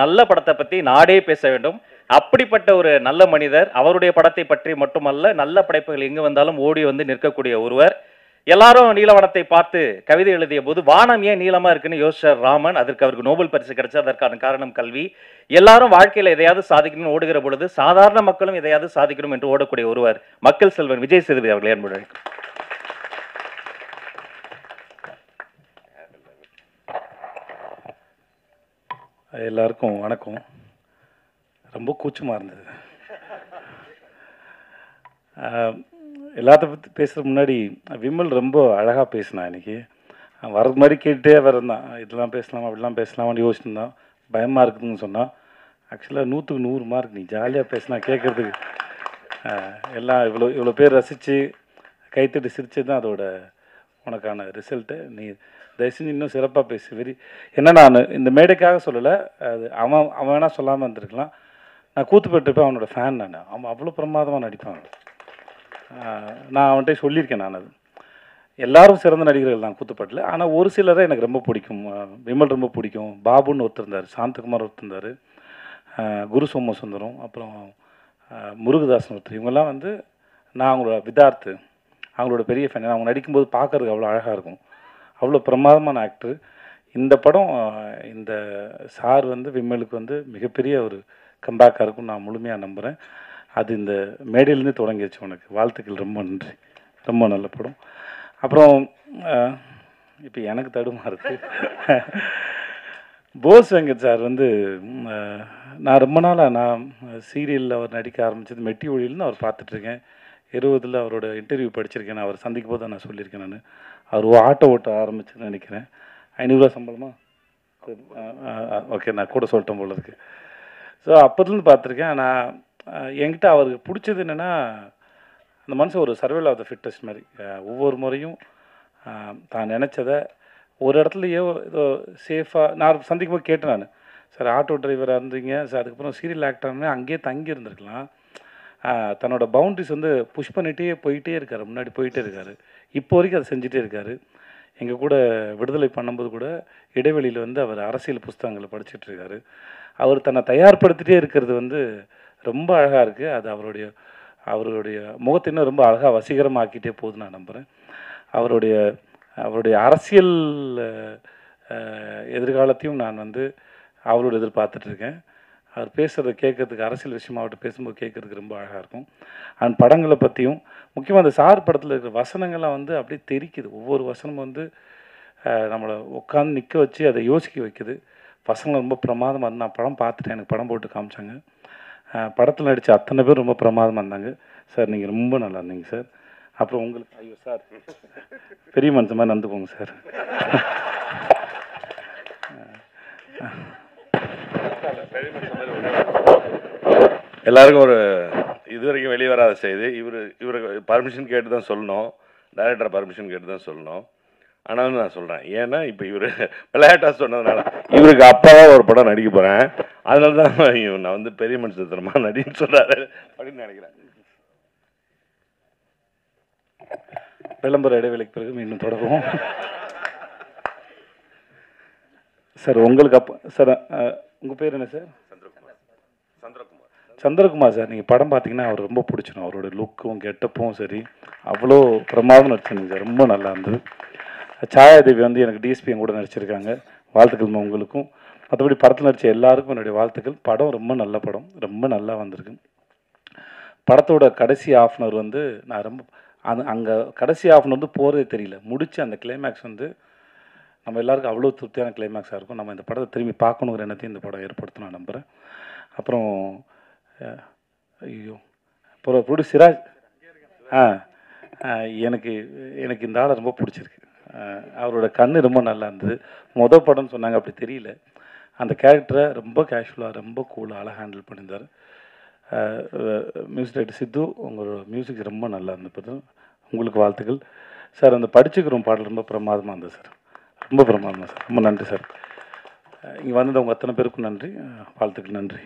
நல்ல படத்தை பத்தி நாடே பேச வேண்டும். அப்படிப்பட்ட ஒரு நல்ல மனிதர். அவருடைய படத்தை பற்றி மட்டுமல்ல, நல்ல படைப்புகள் எங்கு வந்தாலும் ஓடி வந்து நிற்கக்கூடிய ஒருவர். எல்லாரும் நீலவானத்தை பார்த்து கவிதை எழுதிய போது வானம் ஏன் நீளமா இருக்குன்னு யோசிச்சார் ராமன். அதற்கு அவருக்கு நோபல் பரிசு கிடைச்சது. அதற்கான காரணம் கல்வி. எல்லாரும் வாழ்க்கையில எதையாவது சாதிக்கணும்னு ஓடுகிற பொழுது சாதாரண மக்களும் எதையாவது சாதிக்கணும் என்று ஓடக்கூடிய ஒருவர் மக்கள் செல்வன் விஜய் சேதுபதி அவர்களை அன்புடன் அழைக்கிறேன். எல்லாருக்கும் வணக்கம். ரொம்ப கூச்சமாக இருந்தது. எல்லாத்த பற்றி பேசுகிறதுக்கு முன்னாடி விமல் ரொம்ப அழகாக பேசினான். இன்றைக்கி வர்றது மாதிரி கேட்டுட்டே வரந்தான். இதெல்லாம் பேசலாமா அப்படிலாம் பேசலாமான்னு யோசிச்சுருந்தான். பயமாக இருக்குதுன்னு சொன்னான். ஆக்சுவலாக 100க்கு 100 மார்க். நீ ஜாலியாக பேசினா கேட்குறதுக்கு எல்லாம் இவ்வளோ பேர் ரசித்து கைத்தட்டி சிரித்து தான் அதோட உனக்கான ரிசல்ட்டு. நீ தயவு செஞ்சு இன்னும் சிறப்பாக பேசு. ஏன்னா நான் இந்த மேடைக்காக சொல்லலை. அது அவன் வேணால் சொல்லாமல் இருந்திருக்கலாம். நான் கூத்துப்பட்டிருப்பேன். அவனோட ஃபேன் நான். அவன் அவ்வளோ பிரமாதமாக நடிப்பான். நான் அவன்கிட்ட சொல்லியிருக்கேன். நான் அது எல்லாரும் சிறந்த நடிகர்கள் தான் கூத்துப்பட்டில். ஆனால் ஒரு சிலரை எனக்கு ரொம்ப பிடிக்கும். விமல் ரொம்ப பிடிக்கும். பாபுன்னு ஒருத்தர் இருந்தார். சாந்தகுமார் ஒருத்தர் இருந்தார். குரு சோமசுந்தரம், அப்புறம் முருகதாசன் ஒருத்தர். இவங்கெல்லாம் வந்து நான் அவங்களோட விதார்த்து, அவங்களோட பெரிய ஃபேன். அவங்க நடிக்கும்போது பார்க்குறதுக்கு அவ்வளோ அழகாக இருக்கும். அவ்வளோ பிரமாதமான ஆக்டர். இந்த படம் இந்த சார் வந்து விமலுக்கு வந்து மிகப்பெரிய ஒரு கம்பேக்காக இருக்கும்னு நான் முழுமையாக நம்புகிறேன். அது இந்த மேடையிலேருந்து தொடங்கிடுச்சு. உனக்கு வாழ்த்துக்கள். ரொம்ப நன்றி. ரொம்ப நல்ல படம். அப்புறம் இப்போ எனக்கு தடுமாறுது. போஸ் வெங்கட் சார் வந்து நான் ரொம்ப நாளாக நான் சீரியலில் அவர் நடிக்க ஆரம்பித்தது மெட்டி ஒளியில்னு அவர் பார்த்துட்ருக்கேன். 20 அவரோட இன்டர்வியூ படிச்சிருக்கேன். நான் அவர் சந்திக்கும் போது நான் சொல்லியிருக்கேன். நான் அவர் ஆட்டோ ஓட்ட ஆரம்பிச்சுன்னு நினைக்கிறேன். 500 ரூபா சம்பளமா? ஓகே, நான் கூட சொல்லிட்டேன் போல இருக்கு. ஸோ அப்போதுலேருந்து பார்த்துருக்கேன். நான் என்கிட்ட அவருக்கு பிடிச்சது என்னென்னா, அந்த மனுஷன் ஒரு சர்வைவல் ஆஃப் த ஃபிட்டஸ்ட் மாதிரி. ஒவ்வொரு முறையும் தான் நினச்சதை ஒரு இடத்துலையோ ஏதோ சேஃபாக நான் சந்திக்கும் போது கேட்டேன். நான் சார் ஆட்டோ டிரைவராக இருந்தீங்க சார், அதுக்கப்புறம் சீரியல் ஆக்டர்னு அங்கேயே தங்கி இருந்திருக்கலாம். தன்னோட பவுண்ட்ரிஸ் வந்து புஷ் பண்ணிகிட்டே போயிட்டே இருக்கார். முன்னாடி போயிட்டே இருக்கார். இப்போ வரைக்கும் அதை செஞ்சுட்டே இருக்கார். எங்கள் கூட விடுதலை பண்ணும்போது கூட இடைவெளியில் வந்து அவர் அரசியல் புஸ்தகங்களை படிச்சுட்டு இருக்காரு. அவர் தன்னை தயார்படுத்திகிட்டே இருக்கிறது வந்து ரொம்ப அழகாக இருக்குது. அது அவருடைய முகத்தை இன்னும் ரொம்ப அழகாக வசீகரமாக்கிட்டே போகுதுன்னு நான் நம்புகிறேன். அவருடைய அரசியல் எதிர்காலத்தையும் நான் வந்து அவரோட எதிர்பார்த்துட்ருக்கேன். அவர் பேசுகிறத கேட்குறதுக்கு, அரசியல் விஷயமா அவர்கிட்ட பேசும்போது கேட்குறதுக்கு ரொம்ப அழகாக இருக்கும். அண்ட் படங்களை பற்றியும் முக்கியமாக அந்த சார் படத்தில் இருக்கிற வசனங்கள்லாம் வந்து அப்படியே தெரிக்குது. ஒவ்வொரு வசனமும் வந்து நம்மளை உட்காந்து நிற்க வச்சு அதை யோசிக்க வைக்குது. வசனம் ரொம்ப பிரமாதமாக இருந்து நான் படம் பார்த்துட்டேன். எனக்கு படம் போட்டு காமிச்சாங்க. படத்தில் நடித்த அத்தனை பேர் ரொம்ப பிரமாதமாக இருந்தாங்க. சார் நீங்கள் ரொம்ப நல்லா இருந்தீங்க சார். அப்புறம் உங்களுக்கு ஐயோ சார் பெரிய மனுஷன் மாதிரி நடந்துக்கோங்க சார். எல்லாருக்கும் ஒரு இது வரைக்கும் வெளியே வராத செய்தி. இவருக்கு பர்மிஷன் கேட்டு தான் சொல்லணும். டைரக்டர் பர்மிஷன் கேட்டு தான் சொல்லணும். ஆனாலும் நான் சொல்கிறேன். ஏன்னா இப்போ இவர் விளையாட்டாக சொன்னதுனால இவருக்கு அப்பாவாக ஒரு படம் நடிக்க போகிறேன். அதனால தான் நான் வந்து பெரிய மனுஷன் தரமாக நடின்னு சொல்கிறாரு அப்படின்னு நினைக்கிறேன். விளம்பர இடைவெளிக்கு பிறகு மீண்டும் தொடரும். சார் உங்களுக்கு அப்போ சார் உங்கள் பேர் என்ன சார்? சந்திரகுமார் சார். நீங்கள் படம் பார்த்தீங்கன்னா அவர் ரொம்ப பிடிச்சிடும். அவரோட லுக்கும் கெட்டப்பும் சரி அவ்வளோ பிரமாதம் நடிச்சிருந்தீங்க சார். ரொம்ப நல்லா இருந்தது. சாயாதேவி வந்து எனக்கு டிஎஸ்பி கூட நடிச்சிருக்காங்க. வாழ்த்துக்கள் உங்களுக்கும். மற்றபடி படத்தில் நடித்த எல்லாருக்கும் என்னுடைய வாழ்த்துக்கள். படம் ரொம்ப நல்ல படம். ரொம்ப நல்லா வந்திருக்கு. படத்தோட கடைசி ஆஃப்னர் வந்து நான் ரொம்ப அங்கே கடைசி ஆஃப்னர் வந்து போகிறதே தெரியல. முடித்து அந்த கிளைமேக்ஸ் வந்து நம்ம எல்லாருக்கும் அவ்வளோ திருப்தியான கிளைமேக்ஸாக இருக்கும். நம்ம இந்த படத்தை திரும்பி பார்க்கணுங்கிற எண்ணத்தையும் இந்த படம் ஏற்படுத்தும் நான் நம்புகிறேன். அப்புறம் ஐயோ அப்புறம் ப்ரொடியூசர் சிராஜ். எனக்கு இந்த ஆளை ரொம்ப பிடிச்சிருக்கு. அவரோட கண்ணு ரொம்ப நல்லா இருந்தது. படம்னு சொன்னாங்க, அப்படி தெரியல. அந்த கேரக்டரை ரொம்ப கேஷுவலாக ரொம்ப கூலாக அழகாக ஹேண்டில் பண்ணியிருந்தார். மியூசிக் டைரக்டர் சித்து, உங்களோட மியூசிக் ரொம்ப நல்லா இருந்தது. உங்களுக்கு வாழ்த்துக்கள் சார். அந்த படிச்சுக்கிறோம் பாடல் ரொம்ப பிரமாதமாக இருந்தது சார். ரொம்ப பிரமாதமாக சார். ரொம்ப நன்றி சார். இங்கே வந்தது உங்கள் அத்தனை பேருக்கும் நன்றி. வாழ்த்துக்கள். நன்றி.